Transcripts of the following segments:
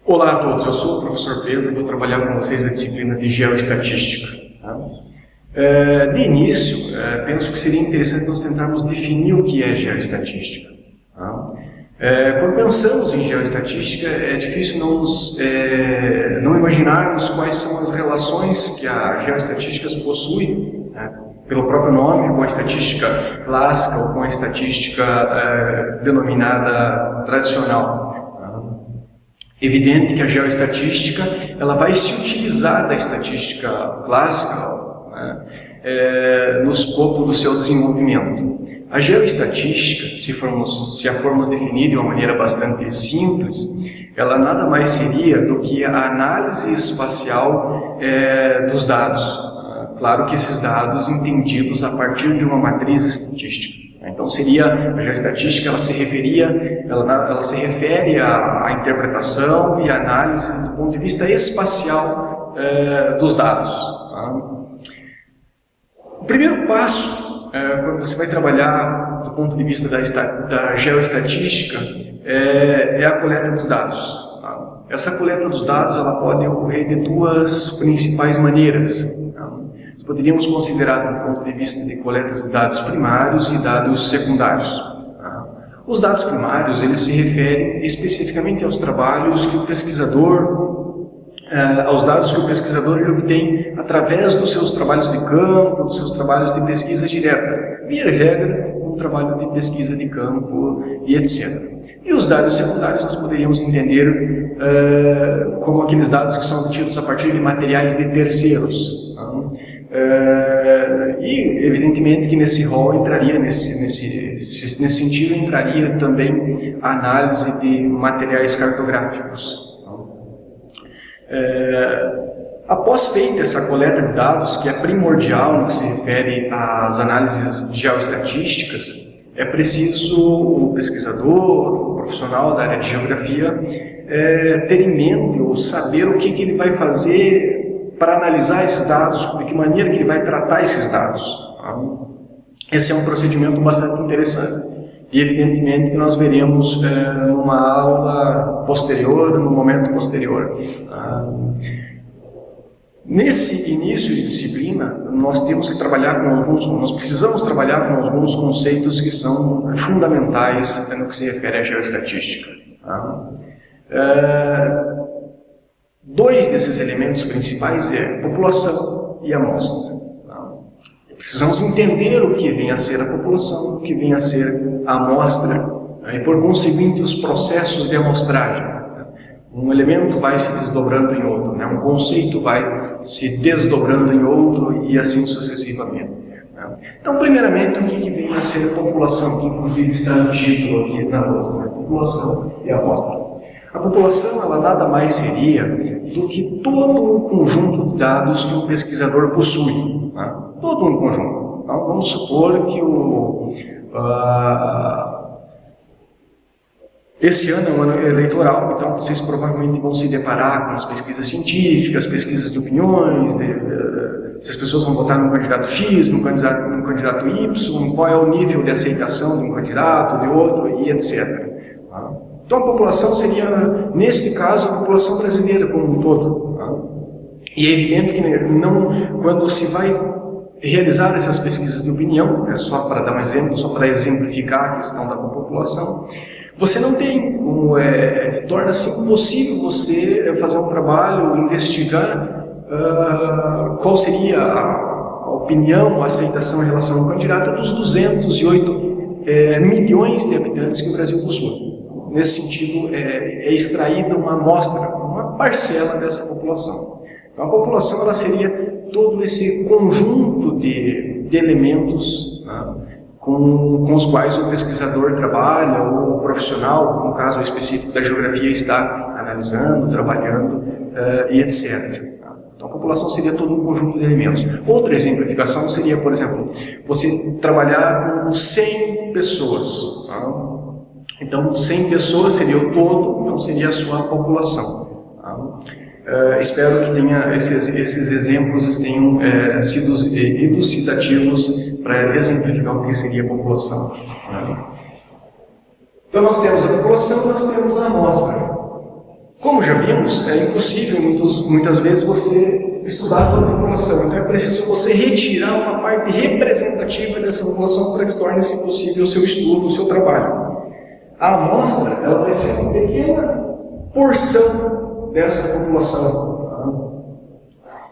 Olá a todos, eu sou o professor Pedro e vou trabalhar com vocês a disciplina de Geoestatística. De início, penso que seria interessante nós tentarmos definir o que é Geoestatística. Quando pensamos em Geoestatística, é difícil não imaginarmos quais são as relações que a Geoestatística possui, pelo próprio nome, com a estatística clássica ou com a estatística denominada tradicional. Evidente que a geoestatística ela vai se utilizar da estatística clássica no escopo do seu desenvolvimento. A geoestatística, se a formos definir de uma maneira bastante simples, ela nada mais seria do que a análise espacial dos dados. Claro que esses dados entendidos a partir de uma matriz estatística. Então a geoestatística ela se refere à interpretação e análise do ponto de vista espacial dos dados. O primeiro passo, quando você vai trabalhar do ponto de vista da geoestatística, é a coleta dos dados. Essa coleta dos dados ela pode ocorrer de duas principais maneiras. Poderíamos considerar do ponto de vista de coletas de dados primários e dados secundários. Os dados primários, eles se referem especificamente aos trabalhos que o pesquisador, aos dados que o pesquisador ele obtém através dos seus trabalhos de campo, dos seus trabalhos de pesquisa direta, via regra, um trabalho de pesquisa de campo e etc. E os dados secundários nós poderíamos entender como aqueles dados que são obtidos a partir de materiais de terceiros. E evidentemente que nesse rol entraria, nesse sentido, entraria também a análise de materiais cartográficos. Após feita essa coleta de dados, que é primordial no que se refere às análises geoestatísticas, é preciso o pesquisador, o profissional da área de geografia, ter em mente ou saber o que ele vai fazer para analisar esses dados, de que maneira que ele vai tratar esses dados. Esse é um procedimento bastante interessante. E evidentemente que nós veremos numa aula posterior, num momento posterior. Nesse início de disciplina, nós precisamos trabalhar com alguns conceitos que são fundamentais no que se refere à geoestatística. Dois desses elementos principais é a população e a amostra. Precisamos entender o que vem a ser a população, o que vem a ser a amostra, e por conseguinte os processos de amostragem. Um elemento vai se desdobrando em outro, um conceito vai se desdobrando em outro e assim sucessivamente. Então, primeiramente, o que vem a ser a população, que inclusive está no título aqui na lousa, população e amostra. A população, ela nada mais seria do que todo o conjunto de dados que um pesquisador possui. Todo um conjunto. Então, vamos supor que esse ano é um ano eleitoral, então vocês provavelmente vão se deparar com as pesquisas científicas, pesquisas de opiniões, se as pessoas vão votar num candidato X, num candidato Y, qual é o nível de aceitação de um candidato, de outro, e etc. Então a população seria, neste caso, a população brasileira como um todo. E é evidente que quando se vai realizar essas pesquisas de opinião, só para dar um exemplo, só para exemplificar a questão da população, você não tem, torna-se impossível você fazer um trabalho, investigar qual seria a opinião, a aceitação em relação ao candidato dos 208 milhões de habitantes que o Brasil possui. Nesse sentido, é extraída uma amostra, uma parcela dessa população. Então, a população ela seria todo esse conjunto de elementos com os quais o pesquisador trabalha, ou o profissional, no caso específico da geografia, está analisando, trabalhando e etc. Então, a população seria todo um conjunto de elementos. Outra exemplificação seria, por exemplo, você trabalhar com 100 pessoas. Então, 100 pessoas seria o todo, então seria a sua população. Espero que esses exemplos tenham sido elucidativos para exemplificar o que seria a população. Então, nós temos a população, nós temos a amostra. Como já vimos, é impossível muitas vezes você estudar toda a população, então é preciso você retirar uma parte representativa dessa população para que torne-se possível o seu estudo, o seu trabalho. A amostra ela vai ser uma pequena porção dessa população.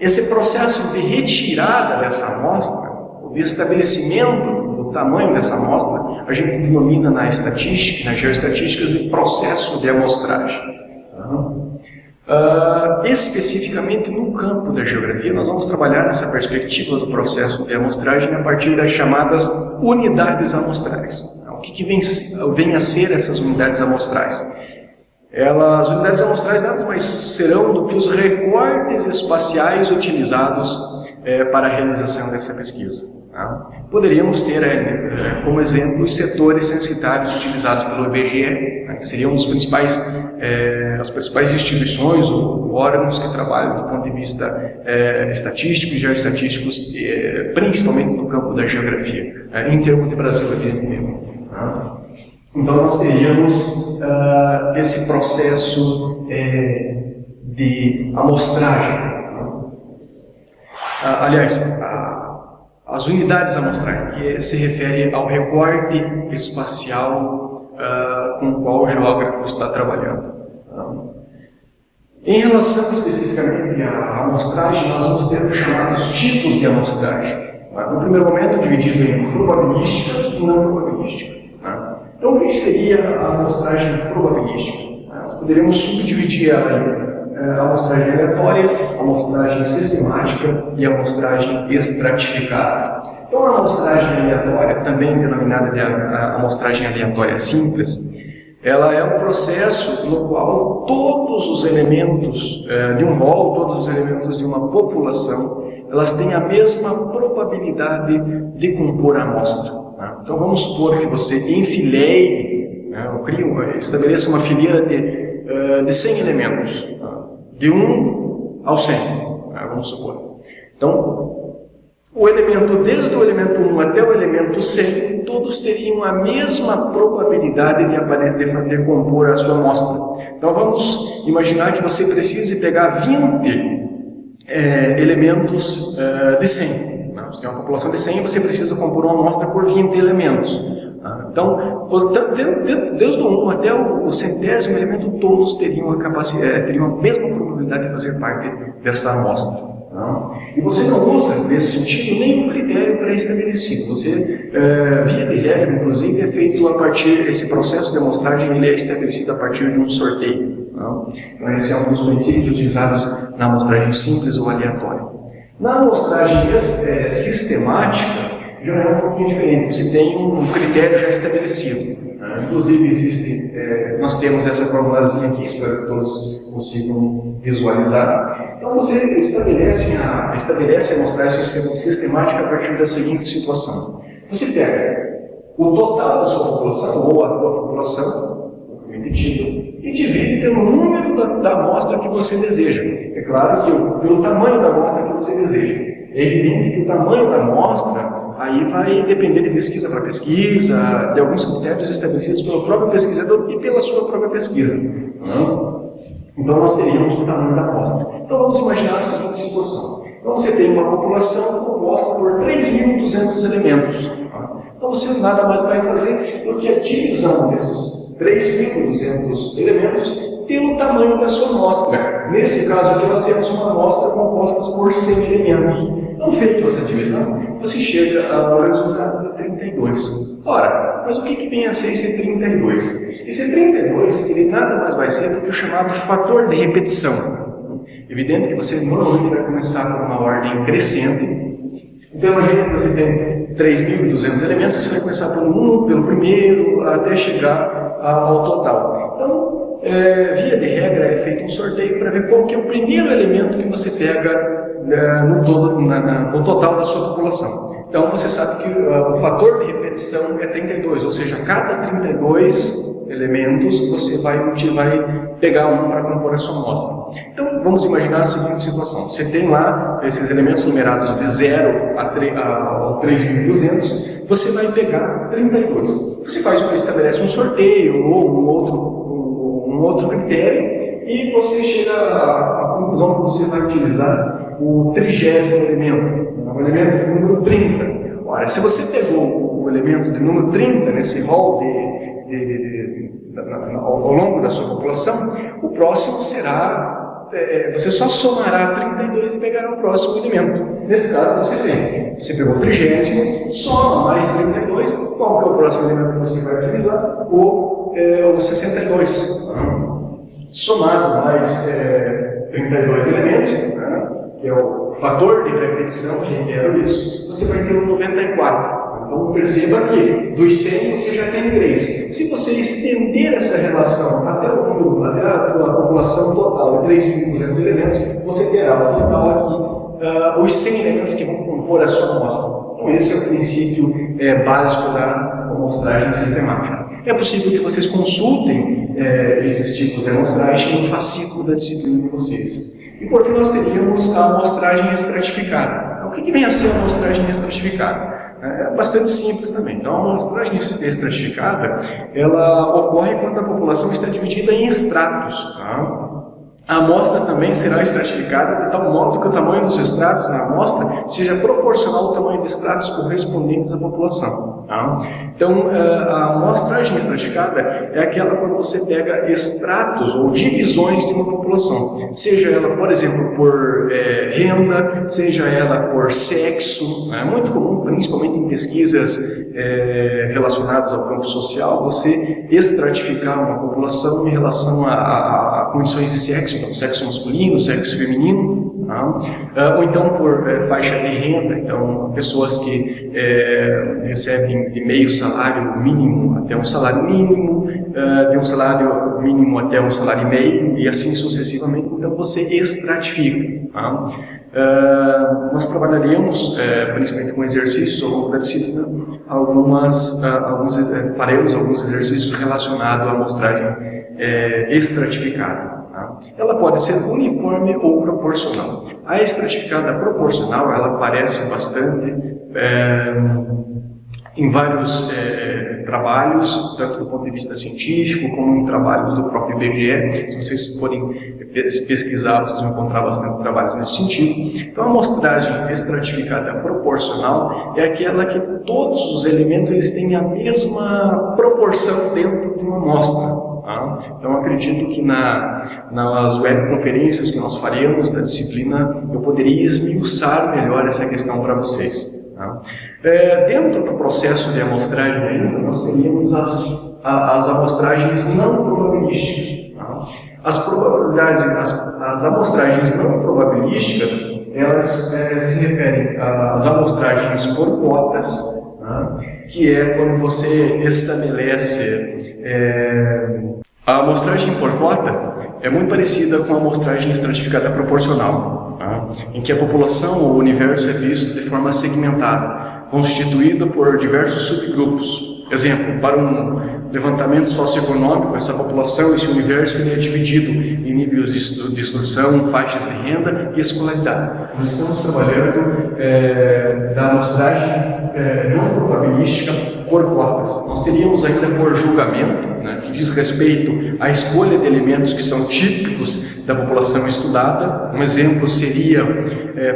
Esse processo de retirada dessa amostra, de estabelecimento do tamanho dessa amostra, a gente denomina na estatística, nas geoestatísticas, de processo de amostragem. Especificamente no campo da geografia, nós vamos trabalhar nessa perspectiva do processo de amostragem a partir das chamadas unidades amostrais. O que vem a ser essas unidades amostrais? As unidades amostrais nada mais serão do que os recortes espaciais utilizados para a realização dessa pesquisa. Poderíamos ter como exemplo os setores censitários utilizados pelo IBGE, que seriam as principais instituições ou órgãos que trabalham do ponto de vista estatístico e geoestatísticos, principalmente no campo da geografia, em termos de Brasil, evidentemente. Então nós teríamos esse processo de amostragem. Aliás, as unidades amostrais, que se refere ao recorte espacial com o qual o geógrafo está trabalhando. Em relação especificamente à amostragem, nós vamos ter os chamados tipos de amostragem. No primeiro momento, dividido em probabilística e não probabilística. Então, o que seria a amostragem probabilística? Nós poderíamos subdividir ela em amostragem aleatória, amostragem sistemática e amostragem estratificada. Então, a amostragem aleatória, também denominada de amostragem aleatória simples, ela é um processo no qual todos os elementos de um rol, todos os elementos de uma população, elas têm a mesma probabilidade de compor a amostra. Então, vamos supor que você enfileie, estabeleça uma fileira de 100 elementos, de 1 ao 100, vamos supor. Então, desde o elemento 1 até o elemento 100, todos teriam a mesma probabilidade de compor a sua amostra. Então, vamos imaginar que você precise pegar 20 elementos de 100. Você tem uma população de 100 e você precisa compor uma amostra por 20 elementos. Então, desde o 1 até o centésimo elemento, todos teriam a mesma probabilidade de fazer parte desta amostra. E você não usa, nesse sentido, nenhum critério pré-estabelecido. Você, via de regra, inclusive, é feito a partir, esse processo de amostragem ele é estabelecido a partir de um sorteio. Então, esse é um dos princípios utilizados na amostragem simples ou aleatória. Na amostragem sistemática, já é um pouquinho diferente. Você tem um critério já estabelecido. Inclusive, nós temos essa formulazinha aqui, espero que todos consigam visualizar. Então, você estabelece a amostragem sistemática a partir da seguinte situação. Você pega o total da sua população, ou a tua população, e divide pelo número da amostra que você deseja. É claro que pelo tamanho da amostra que você deseja. É evidente que o tamanho da amostra aí vai depender de pesquisa para pesquisa, de alguns critérios estabelecidos pelo próprio pesquisador e pela sua própria pesquisa. Então nós teríamos o tamanho da amostra. Então vamos imaginar a seguinte situação. Então você tem uma população composta por 3.200 elementos. Então você nada mais vai fazer do que a divisão desses 3.200 elementos pelo tamanho da sua amostra. Nesse caso aqui nós temos uma amostra composta por 100 elementos. Então, feito essa divisão, você chega ao resultado de 32. Ora, mas o que vem a ser esse 32? Esse 32, ele nada mais vai ser do que o chamado fator de repetição. Evidente que você normalmente vai começar por uma ordem crescente. Então, imagine que você tem 3.200 elementos, você vai começar pelo primeiro, até chegar ao total. Então, via de regra, é feito um sorteio para ver qual que é o primeiro elemento que você pega no total da sua população. Então, você sabe que o fator de repetição é 32, ou seja, a cada 32 elementos você vai pegar um para compor a sua amostra. Então, vamos imaginar a seguinte situação. Você tem lá esses elementos numerados de 0 a 3.200, você vai pegar 32. Você estabelece um sorteio ou um outro critério, e você chega à conclusão que você vai utilizar o 30º elemento, o elemento de número 30. Ora, se você pegou o elemento de número 30 nesse rol ao longo da sua população, o próximo será, você só somará 32 e pegará o próximo elemento. Nesse caso você pegou o 30º, soma mais 32, qual que é o próximo elemento que você vai utilizar? O 62. Somado mais 32 elementos, que é o fator de repetição, reitero isso, você vai ter o 94. Então perceba que dos 100 você já tem 3. Se você estender essa relação até a população total de 3.200 elementos, você terá no total aqui os 100 elementos que vão compor a sua amostra. Então esse é o princípio básico da amostragem sistemática. É possível que vocês consultem esses tipos de amostragem no fascículo da disciplina de vocês. E por fim nós teríamos a amostragem estratificada. Então, o que vem a ser a amostragem estratificada? É bastante simples também. Então, a amostragem estratificada, ela ocorre quando a população está dividida em estratos. Tá? A amostra também será estratificada de tal modo que o tamanho dos estratos na amostra seja proporcional ao tamanho de estratos correspondentes à população. Tá? Então, a amostragem estratificada é aquela quando você pega estratos ou divisões de uma população, seja ela, por exemplo, por renda, seja ela por sexo. É muito comum, principalmente em pesquisas relacionadas ao campo social, você estratificar uma população em relação a condições de sexo, então sexo masculino, sexo feminino, tá? Ou então por faixa de renda, então pessoas que recebem de meio salário mínimo até um salário mínimo, de um salário mínimo até um salário e meio, e assim sucessivamente, então você estratifica. Tá? Nós trabalharemos, principalmente com exercícios ao longo da disciplina, faremos alguns exercícios relacionados à amostragem estratificada. Tá? Ela pode ser uniforme ou proporcional. A estratificada proporcional, ela aparece bastante em vários trabalhos, tanto do ponto de vista científico, como em trabalhos do próprio IBGE. Se vocês forem pesquisar, vocês vão encontrar bastante trabalhos nesse sentido. Então, a amostragem estratificada proporcional é aquela que todos os elementos eles têm a mesma proporção dentro de uma amostra. Tá? Então, acredito que nas webconferências que nós faremos da disciplina, eu poderia esmiuçar melhor essa questão para vocês. Tá? Dentro do processo de amostragem ainda, nós teríamos as amostragens não probabilísticas. Tá? As amostragens não probabilísticas, elas se referem às amostragens por cotas, tá? Que é quando você estabelece a amostragem por cota é muito parecida com a amostragem estratificada proporcional, tá? Em que a população ou o universo é visto de forma segmentada, constituída por diversos subgrupos. Exemplo, para um levantamento socioeconômico, essa população, esse universo, ele é dividido em níveis de instrução, faixas de renda e escolaridade. Nós estamos trabalhando da amostragem não probabilística por cotas. Nós teríamos ainda por julgamento, né, que diz respeito à escolha de elementos que são típicos da população estudada. Um exemplo seria,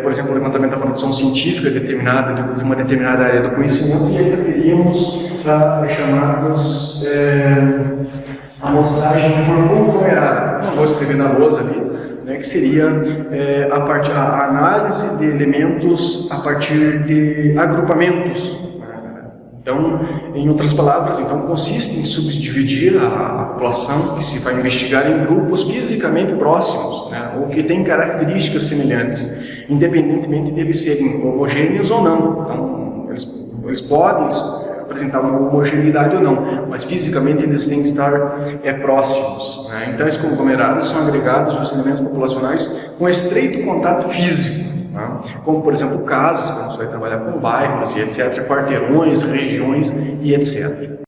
por exemplo, o levantamento da produção científica determinada de uma determinada área do conhecimento, e ainda teríamos chamados amostragem por conglomerado. Não vou escrever na lousa ali, né, que seria a análise de elementos a partir de agrupamentos. Então, em outras palavras, consiste em subdividir a população que se vai investigar em grupos fisicamente próximos, né, ou que têm características semelhantes, independentemente de eles serem homogêneos ou não. Então, eles podem apresentar uma homogeneidade ou não, mas fisicamente eles têm que estar próximos. Né? Então, esses conglomerados são agregados dos elementos populacionais com estreito contato físico. Como, por exemplo, casas, quando você vai trabalhar com bairros e etc., quarteirões, regiões e etc.